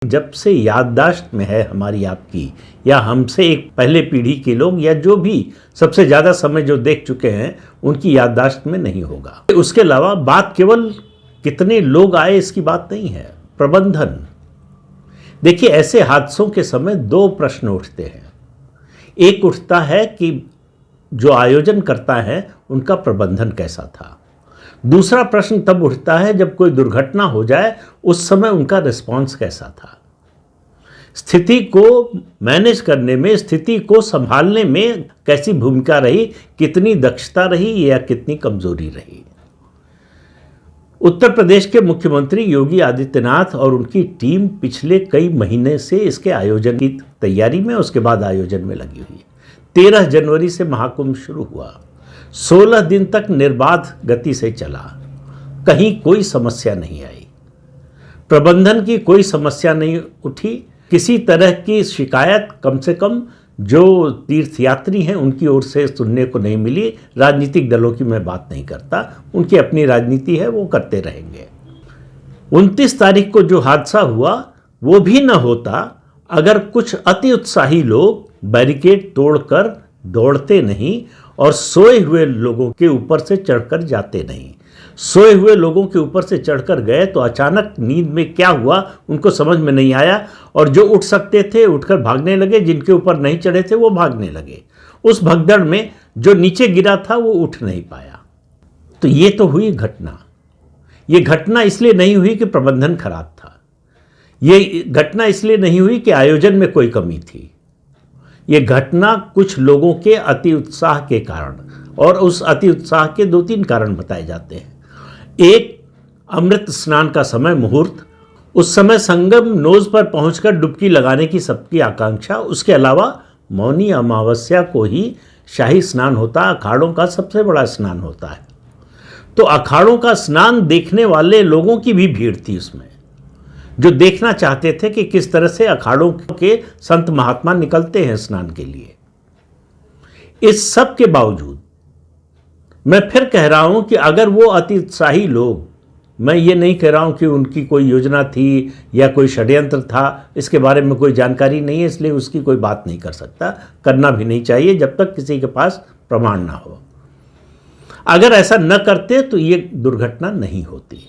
जब से याददाश्त में है हमारी आपकी, या हमसे एक पहले पीढ़ी के लोग, या जो भी सबसे ज़्यादा समय जो देख चुके हैं उनकी याददाश्त में नहीं होगा। उसके अलावा बात केवल कितने लोग आए इसकी बात नहीं है, प्रबंधन। देखिए, ऐसे हादसों के समय दो प्रश्न उठते हैं। एक उठता है कि जो आयोजन करता है उनका प्रबंधन कैसा था। दूसरा प्रश्न तब उठता है जब कोई दुर्घटना हो जाए, उस समय उनका रिस्पॉन्स कैसा था। स्थिति को मैनेज करने में, स्थिति को संभालने में कैसी भूमिका रही, कितनी दक्षता रही या कितनी कमजोरी रही। उत्तर प्रदेश के मुख्यमंत्री योगी आदित्यनाथ और उनकी टीम पिछले कई महीने से इसके आयोजन की तैयारी में, उसके बाद आयोजन में लगी हुई है। 13 जनवरी से महाकुंभ शुरू हुआ, 16 दिन तक निर्बाध गति से चला, कहीं कोई समस्या नहीं आई, प्रबंधन की कोई समस्या नहीं उठी, किसी तरह की शिकायत कम से कम जो तीर्थयात्री हैं उनकी ओर से सुनने को नहीं मिली। राजनीतिक दलों की मैं बात नहीं करता, उनकी अपनी राजनीति है, वो करते रहेंगे। 29 तारीख को जो हादसा हुआ वो भी न होता अगर कुछ अति उत्साही लोग बैरिकेड तोड़कर दौड़ते नहीं और सोए हुए लोगों के ऊपर से चढ़कर जाते नहीं। सोए हुए लोगों के ऊपर से चढ़कर गए तो अचानक नींद में क्या हुआ उनको समझ में नहीं आया, और जो उठ सकते थे उठकर भागने लगे, जिनके ऊपर नहीं चढ़े थे वो भागने लगे। उस भगदड़ में जो नीचे गिरा था वो उठ नहीं पाया। तो ये तो हुई घटना। ये घटना इसलिए नहीं हुई कि प्रबंधन खराब था, ये घटना इसलिए नहीं हुई कि आयोजन में कोई कमी थी। ये घटना कुछ लोगों के अति उत्साह के कारण, और उस अति उत्साह के 2-3 कारण बताए जाते हैं। एक, अमृत स्नान का समय, मुहूर्त, उस समय संगम नोज पर पहुंचकर डुबकी लगाने की सबकी आकांक्षा। उसके अलावा मौनी अमावस्या को ही शाही स्नान होता है, अखाड़ों का सबसे बड़ा स्नान होता है। तो अखाड़ों का स्नान देखने वाले लोगों की भी भीड़ थी उसमें, जो देखना चाहते थे कि किस तरह से अखाड़ों के संत महात्मा निकलते हैं स्नान के लिए। इस सब के बावजूद मैं फिर कह रहा हूं कि अगर वो अति उत्साही लोग, मैं ये नहीं कह रहा हूं कि उनकी कोई योजना थी या कोई षड्यंत्र था, इसके बारे में कोई जानकारी नहीं है, इसलिए उसकी कोई बात नहीं कर सकता, करना भी नहीं चाहिए जब तक किसी के पास प्रमाण ना हो। अगर ऐसा न करते तो ये दुर्घटना नहीं होती।